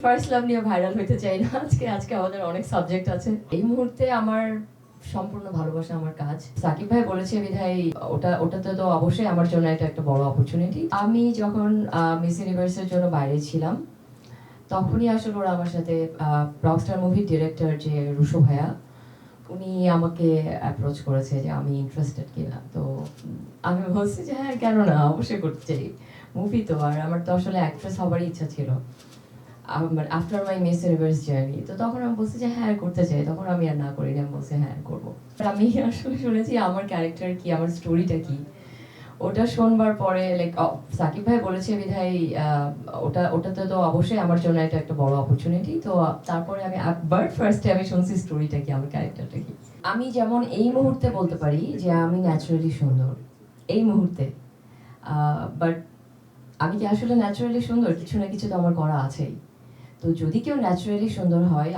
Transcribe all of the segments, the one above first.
First love নিয়ে viral হইতে চাই না আজকে আমাদের অনেক সাবজেক্ট আছে। এই মুহূর্তে আমার সম্পূর্ণ ভালোবাসা আমার কাজ। সাকিব ভাই বলেছে বিধায় ওটাতে তো অবশ্যই আমার জন্য এটা একটা বড় অপরচুনিটি। আমি যখন মিস ইউনিভার্সের জন্য বাইরে ছিলাম তখনই আসলে ওরা আমার সাথে রকস্টার মুভির ডিরেক্টর যে রুশো ভাইয়া উনি আমাকে অ্যাপ্রোচ করেছে যে আমি ইন্টারেস্টেড কিনা। তো আমি বলছি যে হ্যাঁ কেন না, অবশ্যই করতে চাই। মুভি তো, আর আমার তো আসলে অ্যাক্ট্রেস হবারই ইচ্ছা ছিল after my miss universe journey. তো তখন আমি বলছি যে হ্যাঁ করতে চাই, তখন আমি আর না করিনি, আমি বলছি হ্যাঁ করবো। আমি আসলে শুনেছি আমার ক্যারেক্টার কি, আমার স্টোরিটা কি, ওটা শুনবার পরে লাইক সাকিব ভাই বলেছে বিধায় ওটাতে তো অবশ্যই আমার জন্য এটা একটা বড় অপরচুনিটি। তো তারপরে আমি ফার্স্টে আমি শুনছি স্টোরিটা কি, আমার ক্যারেক্টারটা কি। আমি যেমন এই মুহূর্তে বলতে পারি যে আমি ন্যাচারালি সুন্দর এই মুহূর্তে, বাট আমি কি আসলে ন্যাচারালি সুন্দর? কিছু না কিছু তো আমার করা আছেই। তো যদি কেউ ন্যাচারালি সুন্দর হয়,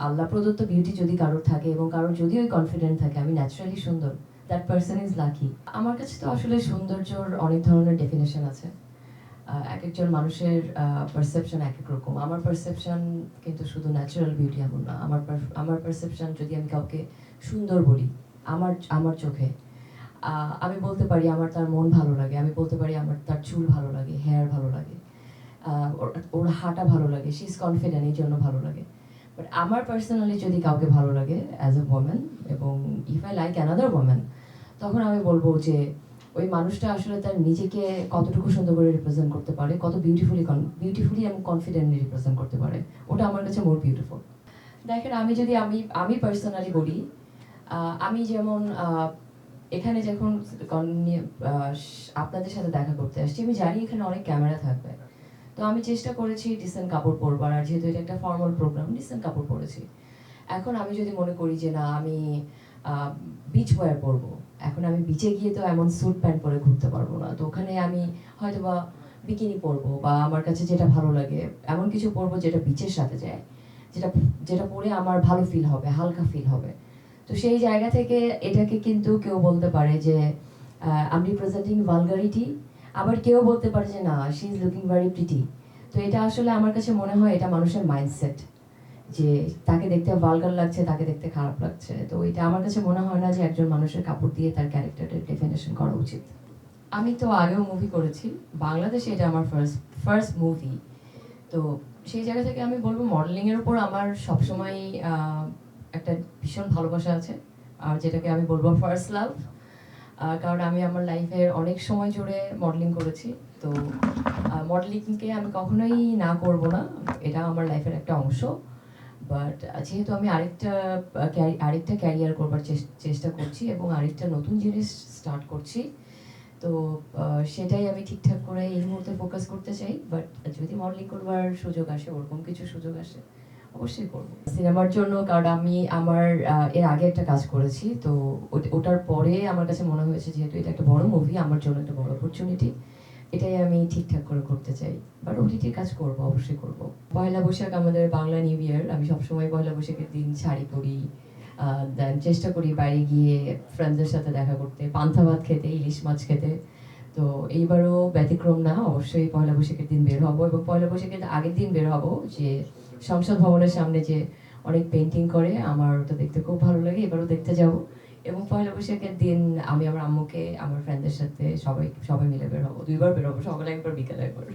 আল্লাহ প্রদত্ত বিউটি যদি কারোর থাকে এবং কারোর যদি ওই কনফিডেন্ট থাকে আমি ন্যাচারালি সুন্দর, দ্যাট পারসন ইজ লাকি। আমার কাছে তো আসলে সৌন্দর্যর অনেক ধরনের ডেফিনেশন আছে। এক একজন মানুষের পারসেপশন এক এক রকম। আমার পারসেপশন কিন্তু শুধু ন্যাচারাল বিউটি এমন না। আমার পারসেপশন যদি আমি কাউকে সুন্দর বলি আমার আমার চোখে, আমি বলতে পারি আমার তার মন ভালো লাগে, আমি বলতে পারি আমার তার চুল ভালো লাগে, হেয়ার ভালো লাগে, ওর হাঁটা ভালো লাগে, শি ইজ কনফিডেন্ট, এই জন্য ভালো লাগে। বাট আমার পার্সোনালি যদি কাউকে ভালো লাগে অ্যাজ এ ওমেন, এবং if I like another women, তখন আমি বলবো যে ওই মানুষটা আসলে তার নিজেকে কতটুকু সুন্দর করে রিপ্রেজেন্ট করতে পারে, কত বিউটিফুলি এবং কনফিডেন্টলি রিপ্রেজেন্ট করতে পারে, ওটা আমার কাছে মোর বিউটিফুল। দেখেন, আমি যদি আমি পার্সোনালি বলি, আমি যেমন এখানে যখন আপনাদের সাথে দেখা করতে আসছি, আমি জানি এখানে অনেক ক্যামেরা থাকবে, তো আমি চেষ্টা করেছি ডিসেন্ট কাপড় পরবার, আর যেহেতু এটা একটা ফর্মাল প্রোগ্রাম ডিসেন্ট কাপড় পরেছি। এখন আমি যদি মনে করি যে না আমি বিচ ওয়্যার পরবো, এখন আমি বিচে গিয়ে তো এমন স্যুট প্যান্ট পরে ঘুরতে পারবো না। তো ওখানে আমি হয়তো বা বিকিনি পরবো, বা আমার কাছে যেটা ভালো লাগে এমন কিছু পরবো যেটা বিচের সাথে যায়, যেটা যেটা পরে আমার ভালো ফিল হবে, হালকা ফিল হবে। তো সেই জায়গা থেকে এটাকে কিন্তু কেউ বলতে পারে যে আমি রিপ্রেজেন্টিং ভালগারিটি, আবার কেউ বলতে পারে যে না she is looking very pretty. তো এটা আসলে আমার কাছে মনে হয় এটা মানুষের মাইন্ডসেট, যে তাকে দেখতে ভালগার লাগছে, তাকে দেখতে খারাপ লাগছে। তো এটা আমার কাছে মনে হয় না যে একজন মানুষের কাপড় দিয়ে তার ক্যারেক্টারের ডেফিনেশন করা উচিত। আমি তো আগেও মুভি করেছি বাংলাদেশে, এটা আমার ফার্স্ট মুভি। তো সেই জায়গা থেকে আমি বলবো মডেলিংয়ের উপর আমার সবসময় একটা ভীষণ ভালোবাসা আছে, আর যেটাকে আমি বলবো ফার্স্ট লাভ। কারণ আমি আমার লাইফের অনেক সময় জুড়ে মডেলিং করেছি। তো মডেলিংকে আমি কখনোই না করব না, এটা আমার লাইফের একটা অংশ। বাট যেহেতু আমি আরেকটা ক্যারিয়ার করবার চেষ্টা করছি এবং আরেকটা নতুন জিনিস স্টার্ট করছি, তো সেটাই আমি ঠিকঠাক করে এই মুহূর্তে ফোকাস করতে চাই। বাট যদি মডেলিং করবার সুযোগ আসে, ওরকম কিছু সুযোগ আসে, অবশ্যই করবো সিনেমার জন্য। কারণ আমি আমার এর আগে একটা কাজ করেছি, তো ওটার পরে আমার কাছে মনে হয়েছে যেহেতু এটা একটা বড় মুভি, আমার জন্য একটা বড় অপরচুনিটি, এটাই আমি ঠিকঠাক করে করতে চাই। বাট ওটিটির কাজ করবো, অবশ্যই করবো। পয়লা বৈশাখ আমাদের বাংলা নিউ ইয়ার, আমি সবসময় পয়লা বৈশাখের দিন শাড়ি পরি, দেন চেষ্টা করি বাইরে গিয়ে ফ্রেন্ডসদের সাথে দেখা করতে, পান্তা ভাত খেতে, ইলিশ মাছ খেতে। তো এইবারও ব্যতিক্রম না, অবশ্যই পয়লা বৈশাখের দিন বের হবো, এবং পয়লা বৈশাখের আগের দিন বের হবো যে সংসদ ভবনের সামনে যে অনেক পেন্টিং করে, আমার ওটা দেখতে খুব ভালো লাগে, এবারও দেখতে যাব। এবং পয়লা বৈশাখের দিন আমি আমার আম্মুকে আমার ফ্রেন্ডদের সাথে সবাই সবাই মিলে বের হবো, দুইবার বের হবো, সকালে একবার বিকেলে একবার।